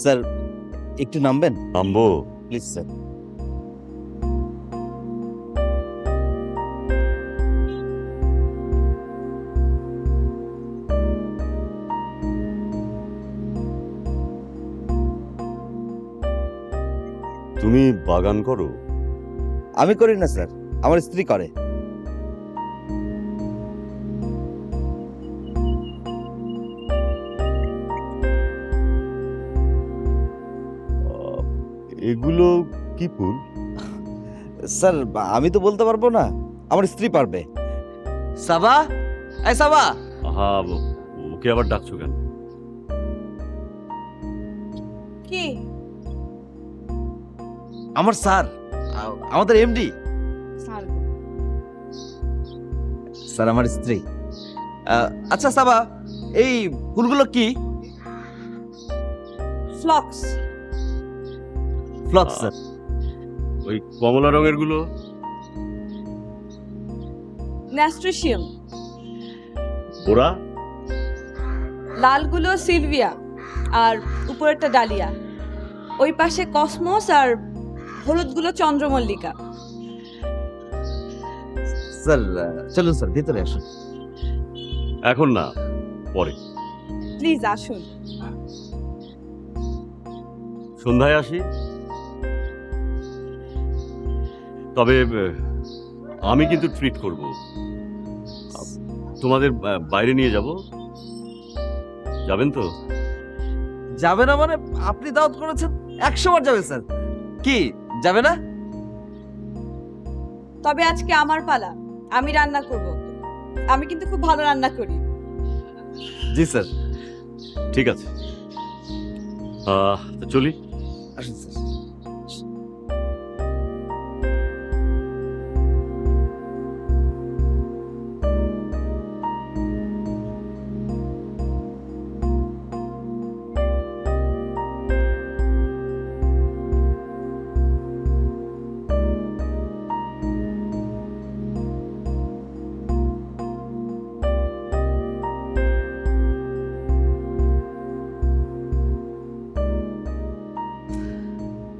Sir একটু নামবেন নামবো? Please sir. তুমি বাগান করো? আমি করি না স্যার, আমার স্ত্রী করে। এগুলো কি ফুল? স্যার আমি তো বলতে পারবো না, আমার স্ত্রী পারবে। সাবা, এই সাবা। আহা, ওকে আবার ডাকছো কেন? কি? আমার স্যার, আমাদের এমডি স্যার স্যার আমার স্ত্রী। আচ্ছা সাবা, এই ফুলগুলো কি? ফ্লক্স। Phlox sir. ওই কমলা রঙের গুলো? ন্যাস্ট্রেশিয়াম। ওরা? লালগুলো সিলভিয়া আর উপরেরটা ডালিয়া। ওই পাশে কসমস আর হলুদগুলো চন্দ্রমল্লিকা। স্যার চলুন স্যার ভিতরে আসুন। এখন না, পরে। প্লিজ আসুন। সন্ধ্যায় আসি। তবে আমি কিন্তু ট্রিট করব। তোমাদের বাইরে নিয়ে যাব, যাবেন তো? যাবে না মানে? আপনি দাওয়াত করেছেন, 100 বার যাবে স্যার। কি যাবে না? তবে আজকে আমার পালা, আমি রান্না করব। আমি কিন্তু খুব ভালো রান্না করি। জি স্যার। ঠিক আছে, তো চলি। আসুন স্যার।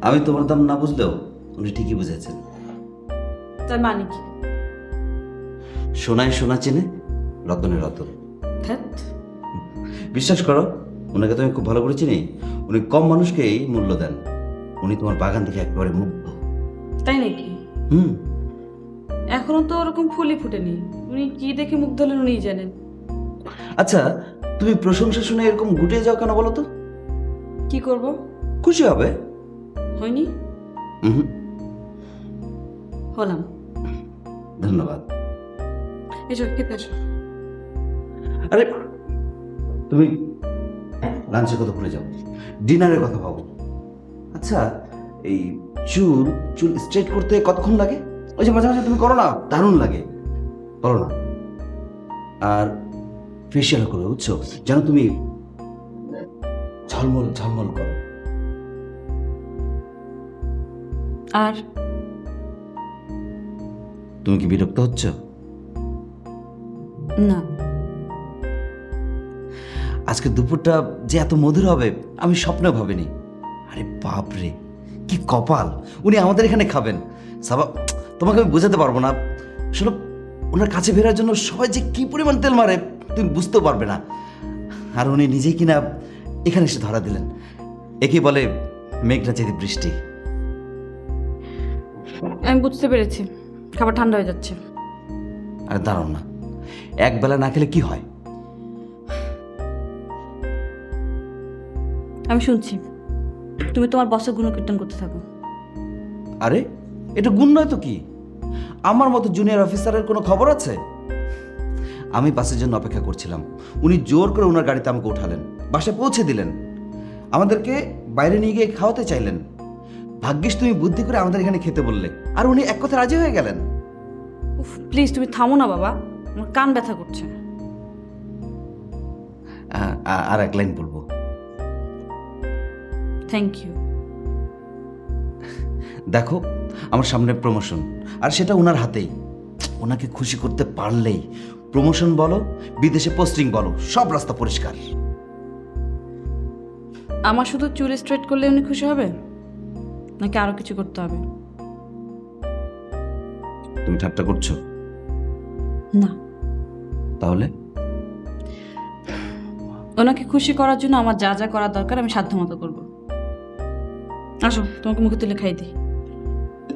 আমি তোমার দাম না বুঝলেও উনি ঠিকই বুঝেছেন। তার মানে কি? সোনায় সোনা চেনে, রতনে রতন। ধ্যাৎ। বিশ্বাস করো, ওনাকে তো আমি খুব ভালো করে চিনি। উনি কম মানুষকেই মূল্য দেন। উনি তোমার বাগান থেকে একেবারে মুগ্ধ। তাই নাকি? হুম। এখনো তো ওরকম ফুলই ফুটেনি। উনি কি দেখে মুগ্ধ হলেন উনিই জানেন। আচ্ছা, তুমি প্রশংসা শুনে এরকম গুটিয়ে যাও কেন বলো তো? কি করব? খুশি হবে। হয়নি? হুম। হলাম। ধন্যবাদ। এসো, খেতে এসো। আরে তুমি লাঞ্চের কথা ভুলে যাও, ডিনারের কথা ভাবো। আচ্ছা, এই চুল চুল স্ট্রেট করতে কতক্ষণ লাগে? ওই যে মাঝে মাঝে তুমি করো না, দারুণ লাগে। করো না। আর ফেসিয়াল করো, বুঝছো, যেন তুমি ঝলমল ঝলমল করো। আর তুমি কি বিরক্ত হচ্ছ? না, আজকে দুপুরটা যে এত মধুর হবে আমি স্বপ্নেও ভাবিনি। আরে বাপ রে, কি কপাল, উনি আমাদের এখানে খাবেন। সাবা, তোমাকে আমি বোঝাতে পারবো না। আসলে ওনার কাছে ফেরার জন্য সবাই যে কি পরিমাণ তেল মারে তুমি বুঝতেও পারবে না। আর উনি নিজেই কিনা এখানে এসে ধরা দিলেন। একে বলে মেঘনা চেয়ে বৃষ্টি। আমি বুঝতে পেরেছি। খাবার ঠান্ডা হয়ে যাচ্ছে। আর দাঁড়াও না, একবেলা না খেলে কি হয়? আমি শুনছি। তুমি তোমার বসের গুণকীর্তন করতে থাকো। আরে এটা গুণ নয় তো কি? আমার মতো জুনিয়র অফিসারের কোনো খবর আছে? আমি বাসের জন্য অপেক্ষা করছিলাম, উনি জোর করে ওনার গাড়িতে আমাকে উঠালেন, বাসায় পৌঁছে দিলেন, আমাদেরকে বাইরে নিয়ে গিয়ে খাওয়াতে চাইলেন। ভাগ্যিস তুমি বুদ্ধি করে আমাদের এখানে খেতে বললে, আর উনি এক কথা রাজি হয়ে গেলেন। উফ, প্লিজ তুমি থামো না বাবা, আমার কান ব্যথা করছে। আর এক লাইন বলবো। Thank you. দেখো, আমার সামনে প্রমোশন, আর সেটা ওনার হাতেই। ওনাকে খুশি করতে পারলেই প্রমোশন বলো, বিদেশে পোস্টিং বলো, সব রাস্তা পরিষ্কার। আমার শুধু চুল স্ট্রেট করলে উনি খুশি হবে, নাকি আরো কিছু করতে হবে? তুমি ঠাট্টা করছো? না, তাহলে ওনাকে খুশি করার জন্য আমার যা যা করা দরকার আমি সাধ্যমতো করব। আসো, তোমাকে মুখে তুলে খাই দিই।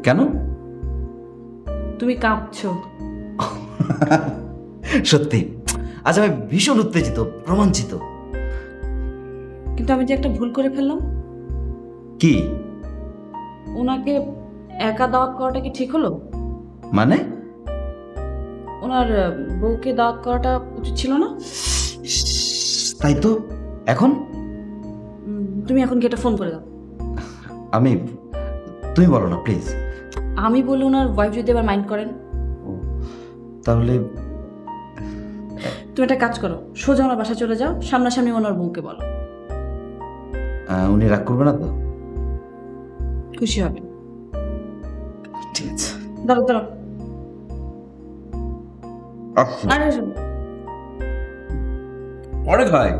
কেন? তুমি কাঁপছো। সত্যি আজ আমি ভীষণ উত্তেজিত, রোমাঞ্চিত। কিন্তু আমি যে একটা ভুল করে ফেললাম। কি? ওনাকে একা দাওয়াত করাটা কি ঠিক হলো? মানে? ওনার বউকে দাওয়াত করাটা উচিত ছিল না? তাই তো। এখন তুমি এখন কি একটা ফোন করে দাও। আমি, তুমি বলো না প্লিজ। আমি বলে ওনার ওয়াইফ যদি আবার মাইন্ড করেন? তাহলে তুমি একটা কাজ করো, সোজা ওনার বাসা চলে যাও, সামনাসামনি ওনার বউকে বলো। উনি রাগ করবে না তো? খুশি হবে। ঠিক আছে। দাঁড়ো দাঁড়ো, আরে এসো। অনেক হয়।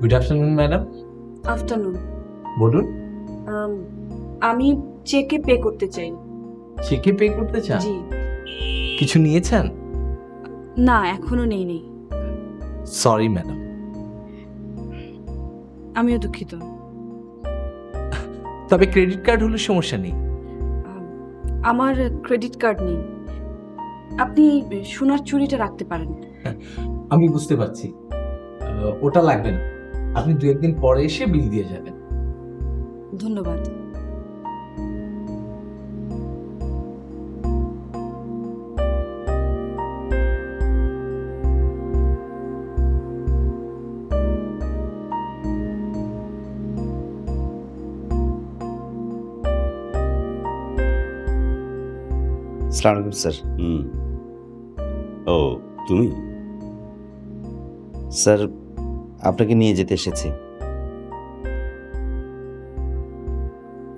Good afternoon madam. আফটারনুন। বলুন। আমি চেকে পে করতে চাই। চেকে পে করতে চান? জি। কিছু নিয়েছেন? না, এখনো নেই। Sorry madam. আমিও দুঃখিত। তবে ক্রেডিট কার্ড হলে সমস্যা নেই। আমার ক্রেডিট কার্ড নেই। আপনি সোনার চুড়িটা রাখতে পারেন। আমি বুঝতে পারছি, ওটা লাগবে না। আপনি 2-1 দিন পরে এসে বিল দিয়ে যাবেন। ধন্যবাদ। আসসালামু আলাইকুম স্যার। ও, তুমি? স্যার, আপনাকে নিয়ে যেতে এসেছি।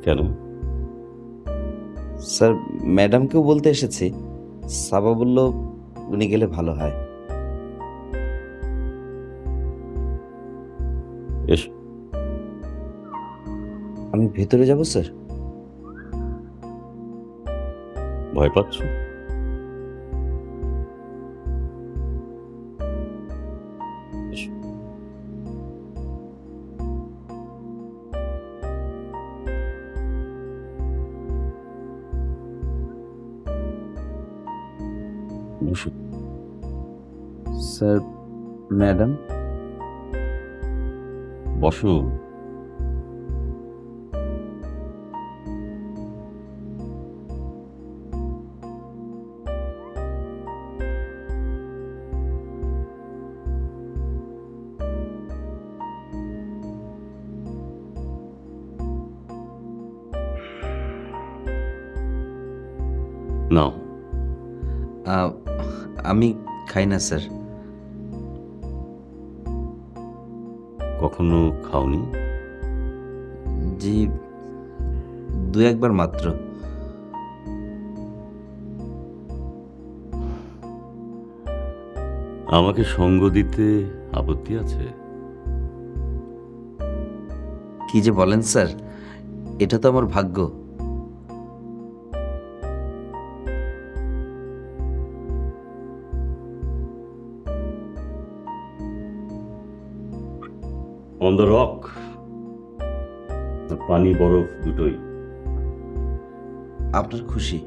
কেন? স্যার, ম্যাডামকেও বলতে এসেছি। সাবা বলল উনি গেলে ভালো হয়। এসো। আমি ভেতরে যাব স্যার? ভয় পাচ্ছ? এসো। বসো। Sir, madam? বসো। নাও। আমি খাই না স্যার। কখনো খাওনি? জি, দু একবার মাত্র। আমাকে সঙ্গ দিতে আপত্তি আছে? কি যে বলেন স্যার, এটা তো আমার ভাগ্য। অন দ্য রক, পানি বরফ দুটোই। আপনার খুশি।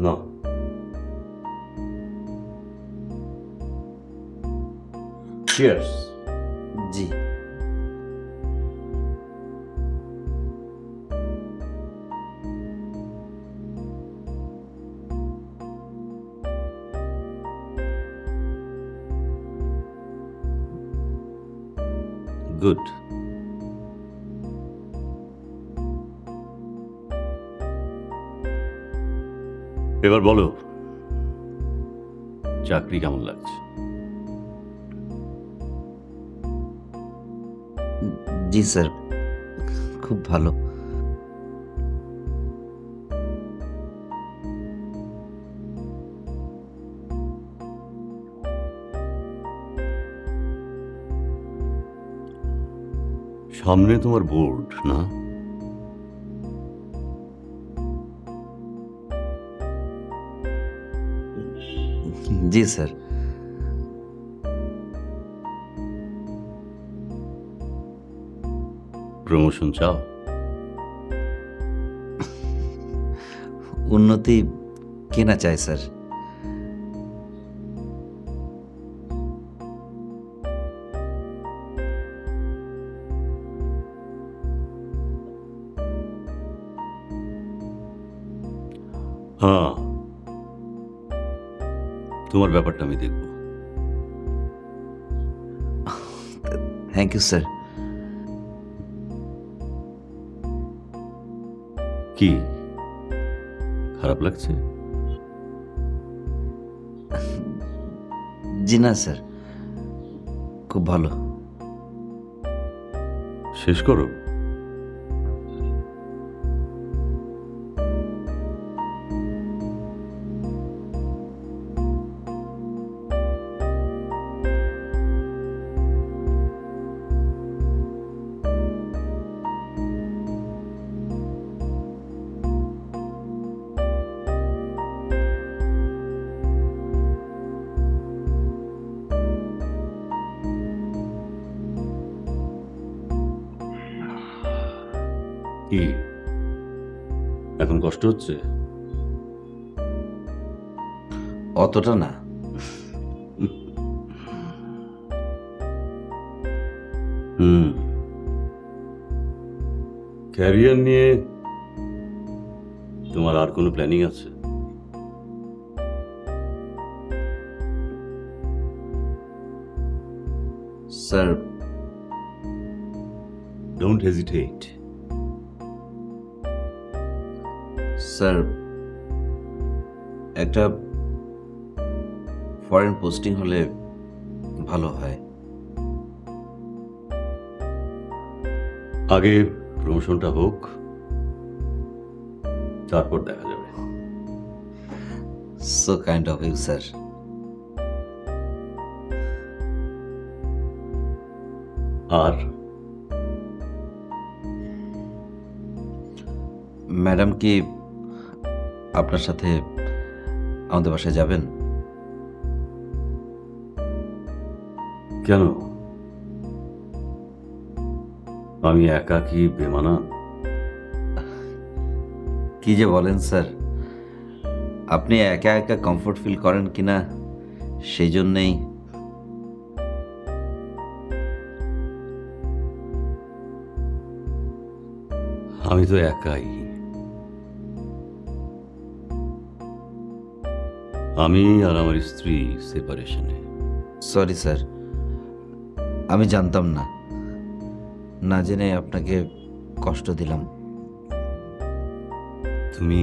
না, চিয়ার্স। জি। গুড। এবার বলো, চাকরি কেমন লাগছে? জি স্যার, খুব ভালো। সামনে তোমার বোর্ড না? জি স্যার। প্রমোশন চাও? উন্নতি কেনা চাই স্যার। হ্যাঁ, তোমার ব্যাপারটা আমি দেখব। Thank you sir. কি খারাপ লাগছে? জি না স্যার, খুব ভালো। শেষ করো। কি এখন কষ্ট হচ্ছে? অতটা না। ক্যারিয়ার নিয়ে তোমার আর কোনো প্ল্যানিং আছে? Sir, don't hesitate. স্যার একটা ফরেন পোস্টিং হলে ভালো হয়। আগে প্রমোশনটা হোক, তারপর দেখা যাবে। So kind of you sir. আর ম্যাডাম কি আপনার সাথে আমাদের বাসায় যাবেন? কেন, আমি একা কি বেমানান? কি যে বলেন স্যার, আপনি একা একা কমফোর্ট ফিল করেন কিনা সেই জন্যেই আমি তো একাই। আমি আর আমার স্ত্রী সেপারেশনে। সরি স্যার, আমি জানতাম না, না জেনে আপনাকে কষ্ট দিলাম। তুমি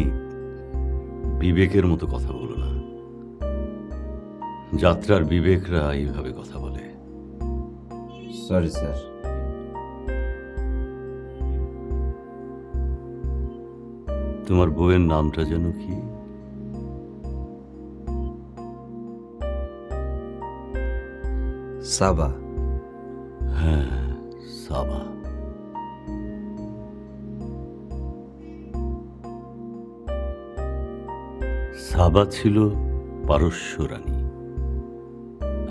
বিবেকের মতো কথা বলো না। যাত্রার বিবেকরা এইভাবে কথা বলে। Sorry sir. তোমার বউয়ের নামটা যেন কি? সাবা। হ্যাঁ, সাবা। সাবা ছিল পারস্য রানী,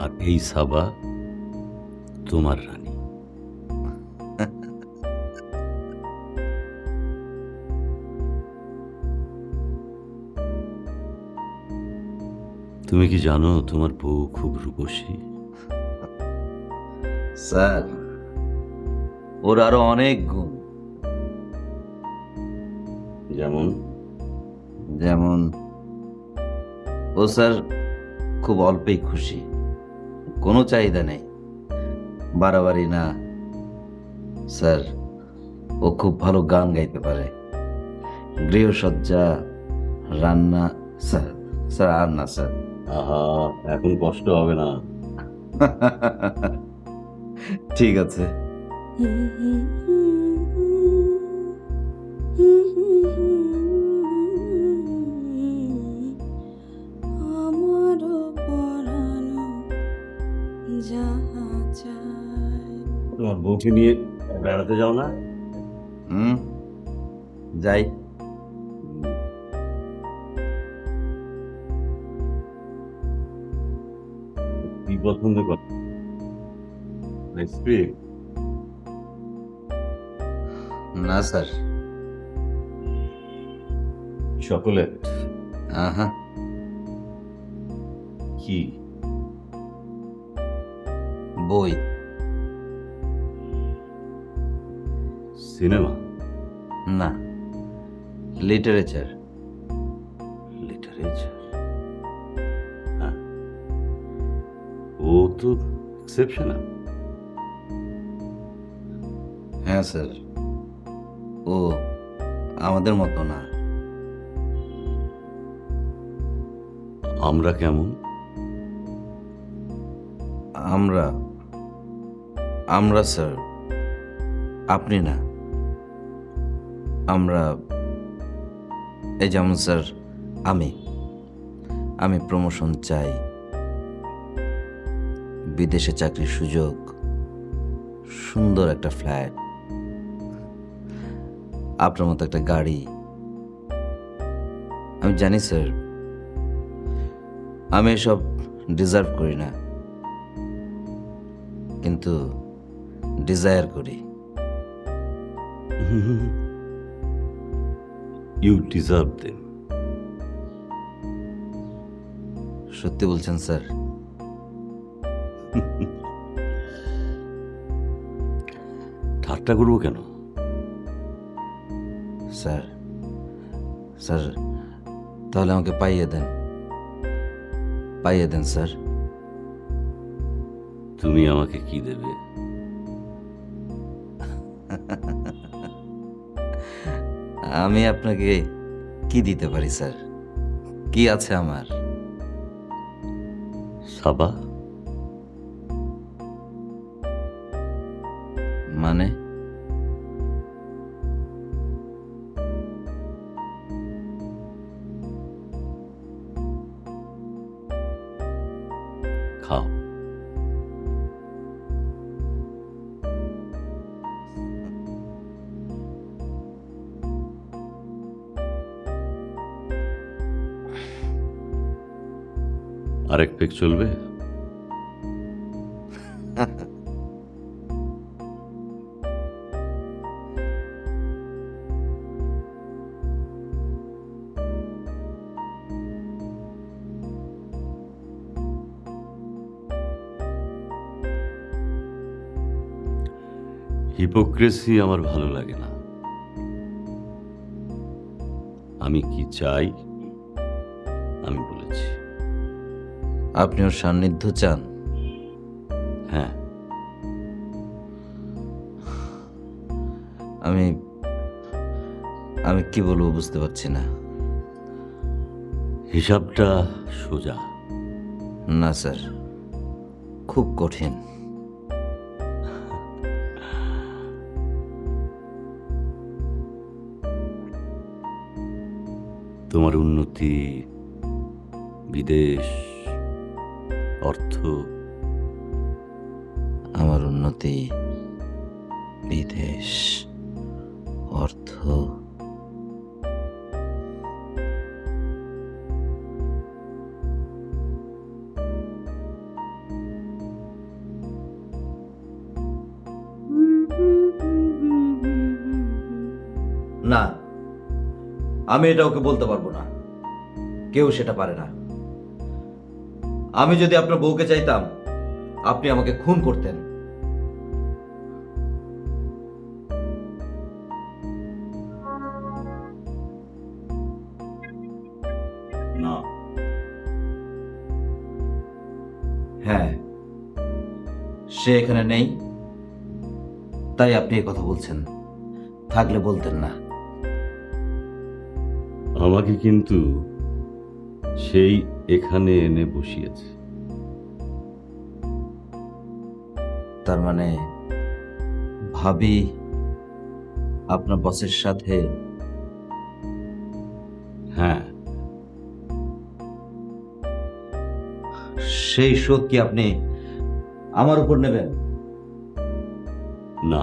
আর এই সাবা তোমার রানী। তুমি কি জানো তোমার বউ খুব রূপসী? স্যার, ওর আরো অনেক গুণ। যেমন? যেমন ও স্যার খুব অল্পেই খুশি, কোনো চাহিদা নেই, বাড়াবাড়ি না। স্যার, ও খুব ভালো গান গাইতে পারে, গৃহসজ্জা, রান্না। স্যার স্যার আর না স্যার। আহা, এখন কষ্ট হবে না। ঠিক আছে। আমারও পরানো যাহা চায়। তোমার বউকে নিয়ে বেড়াতে যাও না? হুম, যাই। কি পছন্দ কর? আইসক্রিম? না স্যার। চকোলেট? আহা, কি? বই। সিনেমা? না, লিটারেচার। লিটারেচার? হ্যাঁ, ও তো এক্সেপশনাল। হ্যাঁ স্যার, ও আমাদের মতো না। আমরা কেমন? আমরা আমরা স্যার, আপনি না, আমরা এই যেমন স্যার, আমি আমি প্রমোশন চাই, বিদেশে চাকরির সুযোগ, সুন্দর একটা ফ্ল্যাট, আপনার মতো একটা গাড়ি। আমি জানি স্যার, আমি এসব ডিজার্ভ করি না, কিন্তু ডিজায়ার করি। You deserve them. সত্যি বলছেন স্যার? ঠাট্টা করবো কেন? স্যার স্যার, তাহলে আমাকে পাইয়ে দেন, পাইয়ে দেন স্যার। তুমি আমাকে কি দেবে? আমি আপনাকে কি দিতে পারি স্যার? কি আছে আমার? সাবা? মানে খাও। আরেক পেক চলবে? হিপোক্রেসি আমার ভালো লাগে না। আমি কি চাই আমি বলেছি। আপনি ওর সান্নিধ্য চান? হ্যাঁ, আমি আমি কি বলবো বুঝতে পারছি না। হিসাবটা সোজা। না স্যার, খুব কঠিন। তোমার উন্নতি, বিদেশ, অর্থ। আমার উন্নতি, বিদেশ, অর্থ। না, আমি এটা ওকে বলতে পারবো না। কেউ সেটা পারে না। আমি যদি আপনার বউকে চাইতাম, আপনি আমাকে খুন করতেন। না, হ্যাঁ, সে এখানে নেই, তাই আপনি এই কথা বলছেন। থাকলে বলতেন না। আমাকে কিন্তু সেই এখানে এনে বসিয়েছে। তার মানে ভাবি আপনার বসের সাথে? হ্যাঁ, সেই শোধ কি আপনি আমার উপর নেবেন? না,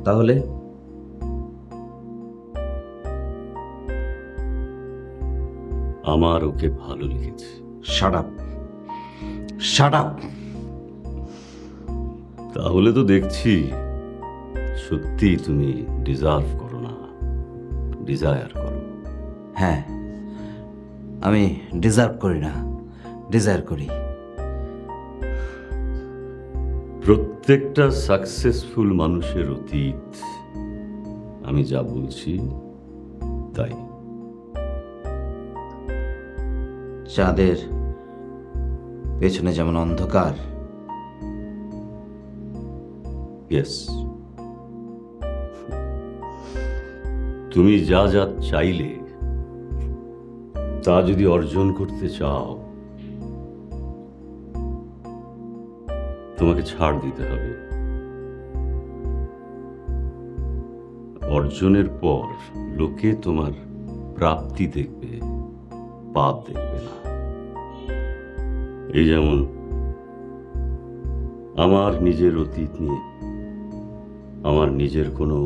তাহলে আমার ওকে ভালো লেগেছে। Shut up, shut up. তাহলে তো দেখছি সত্যি তুমি ডিজার্ভ করো না, ডিজায়ার করো। হ্যাঁ, আমি ডিজার্ভ করি না, ডিজায়ার করি। প্রত্যেকটা সাকসেসফুল মানুষের অতীত আমি যা বলছি তাই। চাঁদের পেছনে যেমন অন্ধকার, ইয়েস, তুমি যা যা চাইলে তা যদি অর্জন করতে চাও, তোমাকে ছাড় দিতে হবে। অর্জনের পর লোকে তোমার প্রাপ্তি দেখবে, পাপ দেখবে না। এই যেমন আমার নিজের অতীত নিয়ে আমার নিজের কোনো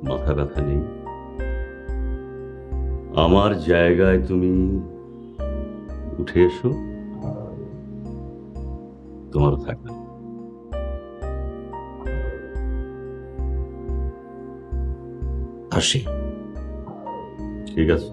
মাথা ব্যথা নেই। আমার জায়গায় তুমি উঠে এসো, তোমারও থাকবে। আসি। ঠিক আছে।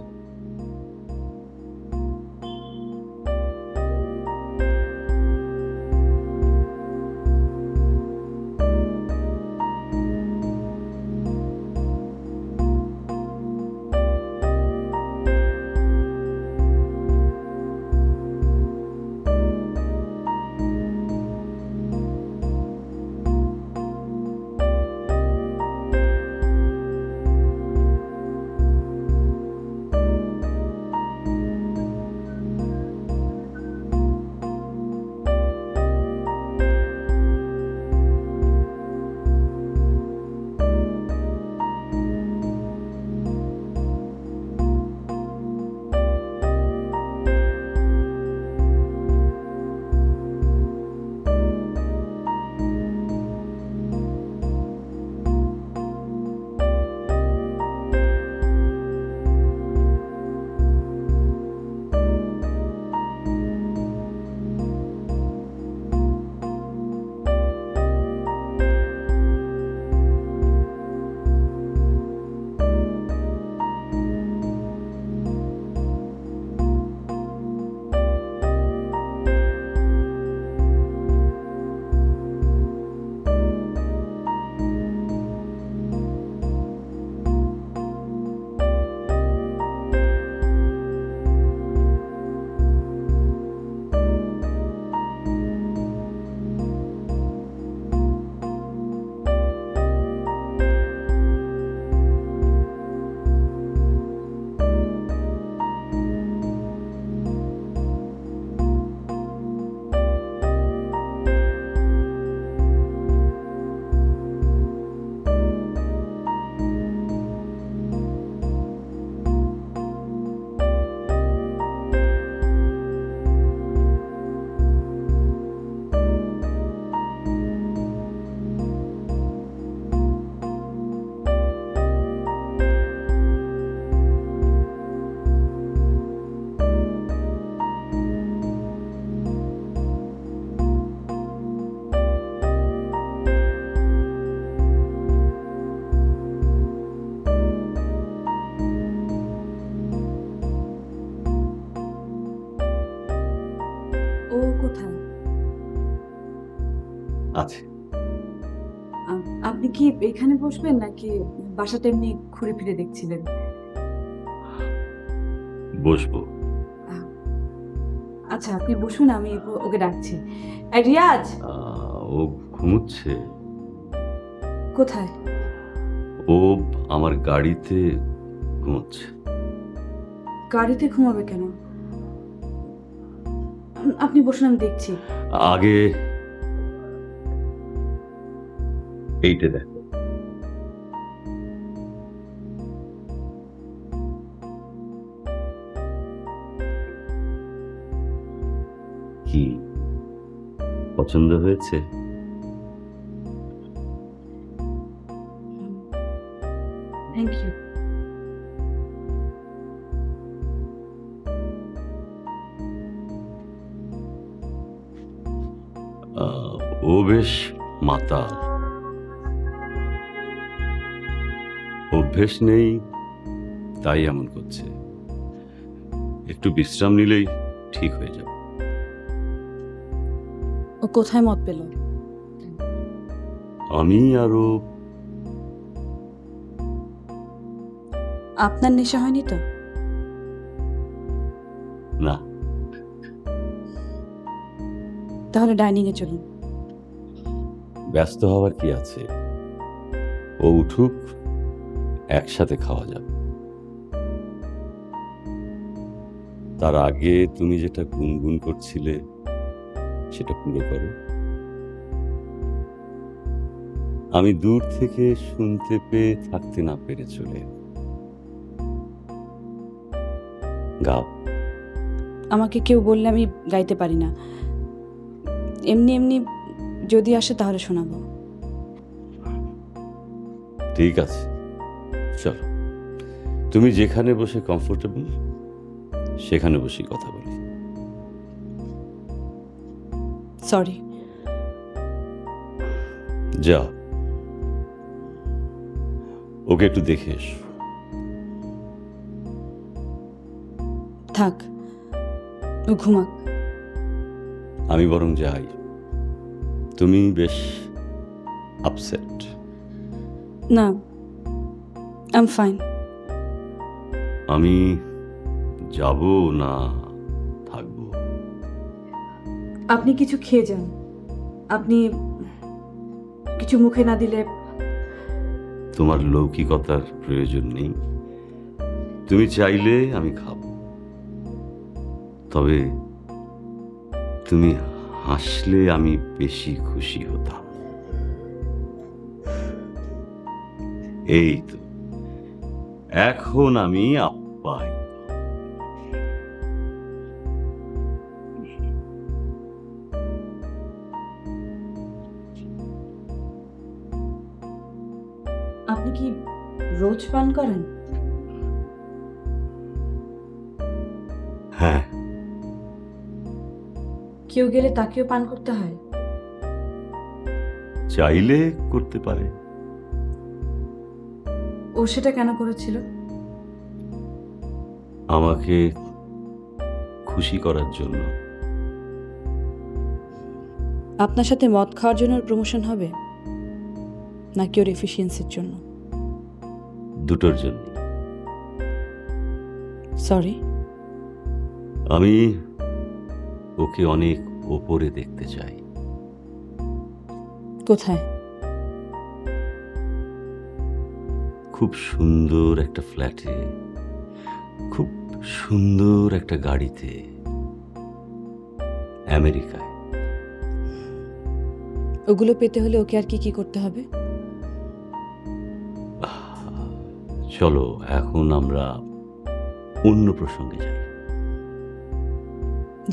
কোথায়? আছে। আপনি কি এখানে বসবেন নাকি বাসাটা এমনি ঘুরে ফিরে দেখছিলেন? বসবো। আচ্ছা আপনি বসুন, আমি ওকে ডাকছি। এই রিয়াজ, ও ঘুমুচ্ছে। কোথায়? ও আমার গাড়িতে ঘুমোচ্ছে। গাড়িতে ঘুমাবে কেন? আপনি বসুন, আমি দেখছি। আগে এইটা দেখো। কি পছন্দ হয়েছে? Thank you. ও বেশ মাতাল, অভ্যেস নেই তাই এমন করছে। একটু বিশ্রাম নিলেই ঠিক হয়ে যাবে। ও কোথায় মত পেল? আমি আরো আপনার নেশা হয়নি তো? না। তাহলে ডাইনিং এ চলুন। ব্যস্ত হওয়ার কি আছে, ও উঠুক, একসাথে খাওয়া যাবে। তার আগে তুমি যেটা গুনগুন করছিলে সেটা পুরো করো। আমি দূর থেকে শুনতে পেয়ে থাকতে না পেরে চলে গাও। আমাকে কেউ বললে আমি গাইতে পারি না, এমনি এমনি যদি আসে তাহলে শোনাবো। ঠিক আছে, চলো। তুমি যেখানে বসে কমফোর্টেবল সেখানে বসে কথা বলি। সরি। যাও, ওকে একটু দেখে এসো। থাক, ও ঘুমাক। আমি বরং যাই, তুমি বেশ আপসেট। না, আই এম ফাইন। আমি যাব না থাকবো? আপনি কিছু খেয়ে যান। আপনি কিছু মুখে না দিলে। তোমার লৌকিকতার প্রয়োজন নেই, তুমি চাইলে আমি খাবো। তবে তুমি হাসলে আমি বেশি খুশি হতাম। এই তো এখন আমি আপ্যায়িত। আপনি কি রোজ পান করেন? হ্যাঁ। কেউ গেলে তাকেও পান করতে হয়? চাইলে করতে পারে। ও সেটা কেন করেছিল? আমাকে খুশি করার জন্য। আপনার সাথে মদ খাওয়ার জন্য প্রমোশন হবে নাকি ওর এফিসিয়েন্সির জন্য? দুটোর জন্য। সরি। আমি ওকে অনেক ওপরে দেখতে চাই। কোথায়? খুব সুন্দর একটা ফ্ল্যাটে, খুব সুন্দর একটা গাড়িতে, আমেরিকায়। ওগুলো পেতে হলে ওকে আর কি কি করতে হবে? চলো এখন আমরা অন্য প্রসঙ্গে যাই।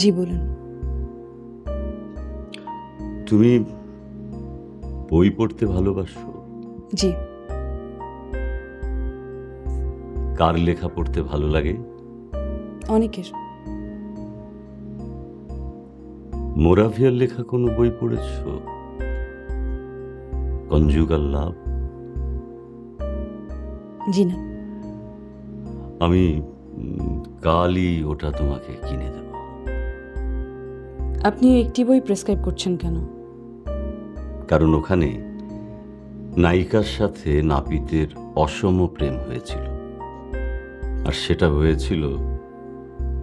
জি বলুন। তুমি বই পড়তে ভালোবাসো? জি। কার লেখা পড়তে ভালো লাগে? অনেকের। মোরাভিয়ার লেখা কোনো বই পড়েছ? কনজুগাল লাভ? জি না। আমি কালই ওটা তোমাকে কিনে দেব। আপনি একটি বই প্রেসক্রাইব করছেন কেন? কারণ ওখানে নায়িকার সাথে নাপিতের অসম প্রেম হয়েছিল, আর সেটা হয়েছিল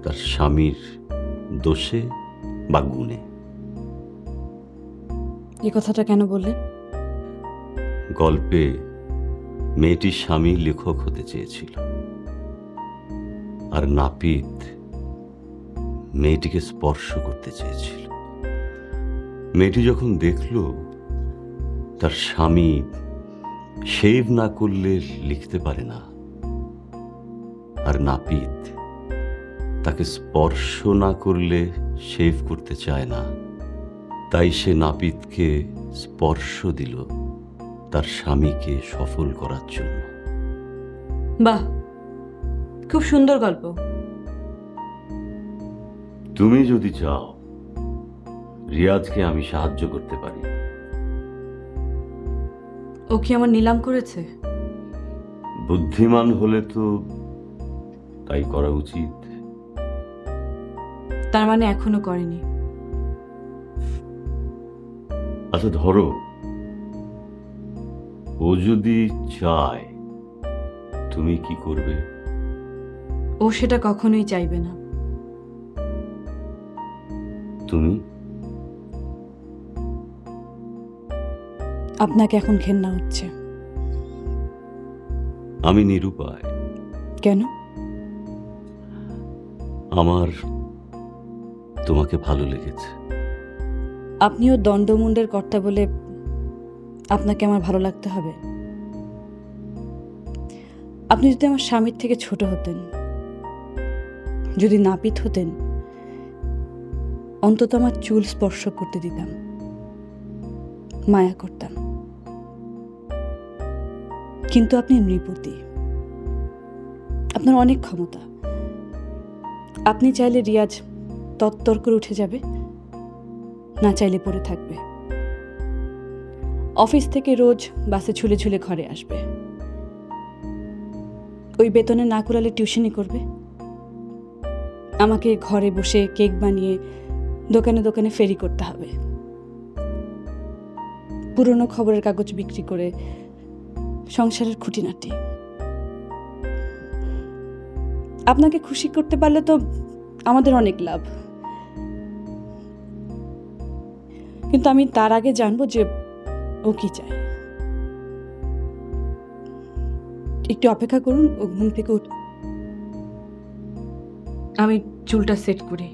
তার স্বামীর দোষে বা গুণে। এই কথাটা কেন বললেন? গল্পে মেয়েটির স্বামী লেখক হতে চেয়েছিল, আর নাপিত মেয়েটিকে স্পর্শ করতে চেয়েছিল। মেয়েটি যখন দেখল তার স্বামী শেভ না করলে লিখতে পারে না, আর নাপিত তাকে স্পর্শ না করলে শেভ করতে চায় না, তাই সে নাপিতকে স্পর্শ দিল তার স্বামীকে সফল করার জন্য। বাহ, খুব সুন্দর গল্প। তুমি যদি চাও রিয়াজকে আমি সাহায্য করতে পারি। ও কি আমার নিলাম করেছে? বুদ্ধিমান হলে তো তাই করা উচিত। তার মানে এখনো করেনি। আচ্ছা ধরো ও যদি চায়, তুমি কি করবে? ও সেটা কখনোই চাইবে না। তুমি? আপনাকে এখন ঘেন্না হচ্ছে আমি নিরুপায়। কেন? আমার তোমাকে ভালো লেগেছে। আপনিও দণ্ডমুণ্ডের কর্তা বলে আপনাকে আমার ভালো লাগতে হবে? আপনি যদি আমার স্বামীর থেকে ছোট হতেন, যদি নাপিত হতেন, অন্তত আমার চুল স্পর্শ করতে দিতাম, মায়া করতাম। কিন্তু আপনি নৃপতি, আপনার অনেক ক্ষমতা। আপনি চাইলে রিয়াজ তত্তর করে উঠে যাবে, না চাইলে পড়ে থাকবে। অফিস থেকে রোজ বাসে ঝুলে ঝুলে ঘরে আসবে, ওই বেতনে না কুড়ালে টিউশনি করবে। আমাকে ঘরে বসে কেক বানিয়ে দোকানে দোকানে ফেরি করতে হবে, পুরনো খবরের কাগজ বিক্রি করে সংসারের খুঁটিনাটি। আপনাকে খুশি করতে পারলে তো আমাদের অনেক লাভ। কিন্তু আমি তার আগে জানবো যে ও কি চায়। একটু অপেক্ষা করুন, ও ঘুম থেকে উঠ। আমি চুলটা সেট করি।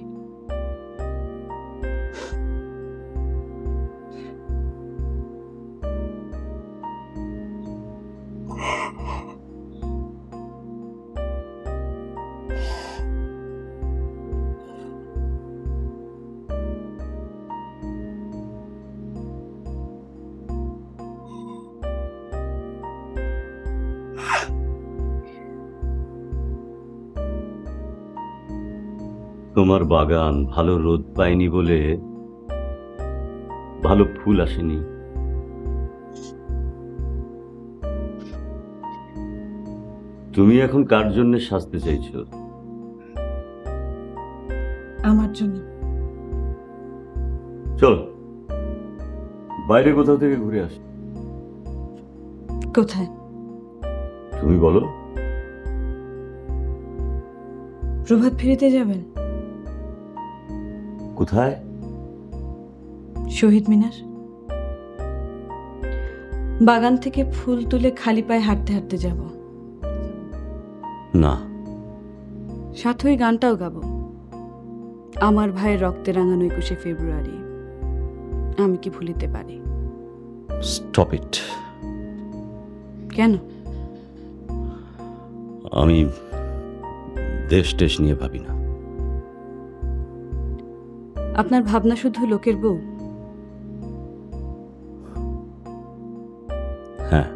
তোমার বাগান ভালো রোদ পায়নি বলে ভালো ফুল আসেনি। তুমি এখন কার জন্য সাজতে চাইছো? আমার জন্য। চল বাইরে কোথাও থেকে ঘুরে আসি। কোথায়? তুমি বলো। প্রভাত ফেরিতে যাবেন? কোথায়? শহীদ মিনার। বাগান থেকে ফুল তুলে খালি পায়ে হাঁটতে হাঁটতে যাব। না, সাথে ওই গানটাও গাবো, আমার ভাইয়ের রক্তে রাঙানো 21শে ফেব্রুয়ারি আমি কি ভুলিতে পারি। Stop it. কেন? আমি দেশ টেশ নিয়ে ভাবি না। আপনার ভাবনা শুধু লোকের বউ? হ্যাঁ।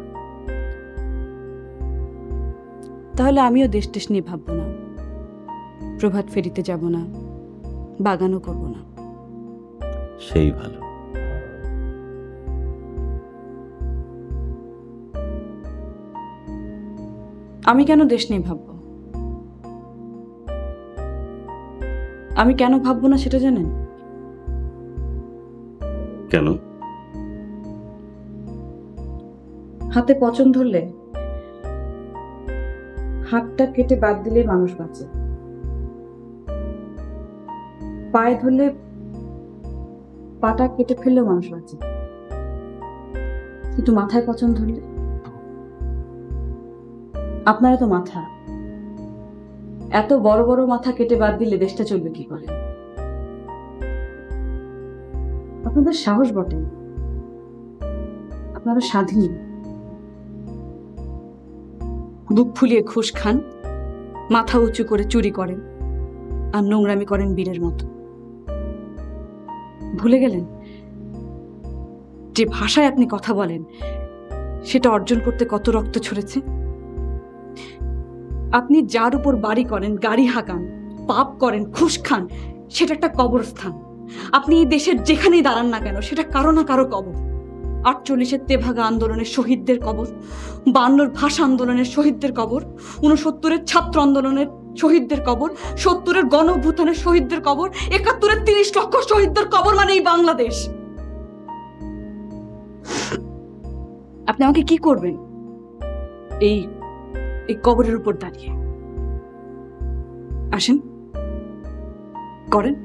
তাহলে আমিও দেশ টেশ নিয়ে ভাববো না, প্রভাত ফেরিতে যাব না, বাগানও করব না। সেই ভালো। আমি কেন দেশ নিয়ে ভাববো? আমি কেন ভাববো না সেটা জানেন? কেন? হাতে পচন ধরলে হাতটা কেটে বাদ দিলে মানুষ বাঁচে, পায়ে ধরলে পাটা কেটে ফেললেও মানুষ বাঁচে, কিন্তু মাথায় পচন ধরলে? আপনারা তো মাথা, এত বড় বড় মাথা কেটে বাদ দিলে দেশটা চলবে কি করে? আপনাদের সাহস বটে, আপনারা স্বাধীন। বুক ফুলিয়ে ঘুষ খান, মাথা উঁচু করে চুরি করেন, আর নোংরামি করেন বীরের মতো। ভুলে গেলেন যে ভাষায় আপনি কথা বলেন সেটা অর্জন করতে কত রক্ত ঝরেছে? আপনি যার উপর বাড়ি করেন, গাড়ি হাঁকান, পাপ করেন, ঘুষ খান, সেটা একটা কবরস্থান। আপনি এই দেশের যেখানেই দাঁড়ান না কেন সেটা কারো না কারো কবর। 48-এর তেভাগা আন্দোলনের শহীদদের কবর, 52-র ভাষা আন্দোলনের শহীদদের কবর, 69-এর ছাত্র আন্দোলনের শহীদদের কবর, 70-এর গণ অভ্যুত্থানের শহীদদের কবর, 71-এর 30 লক্ষ শহীদদের কবর, মানে এই বাংলাদেশ। আপনি আমাকে কি করবেন এই এই কবরের উপর দাঁড়িয়ে? আসেন, করেন।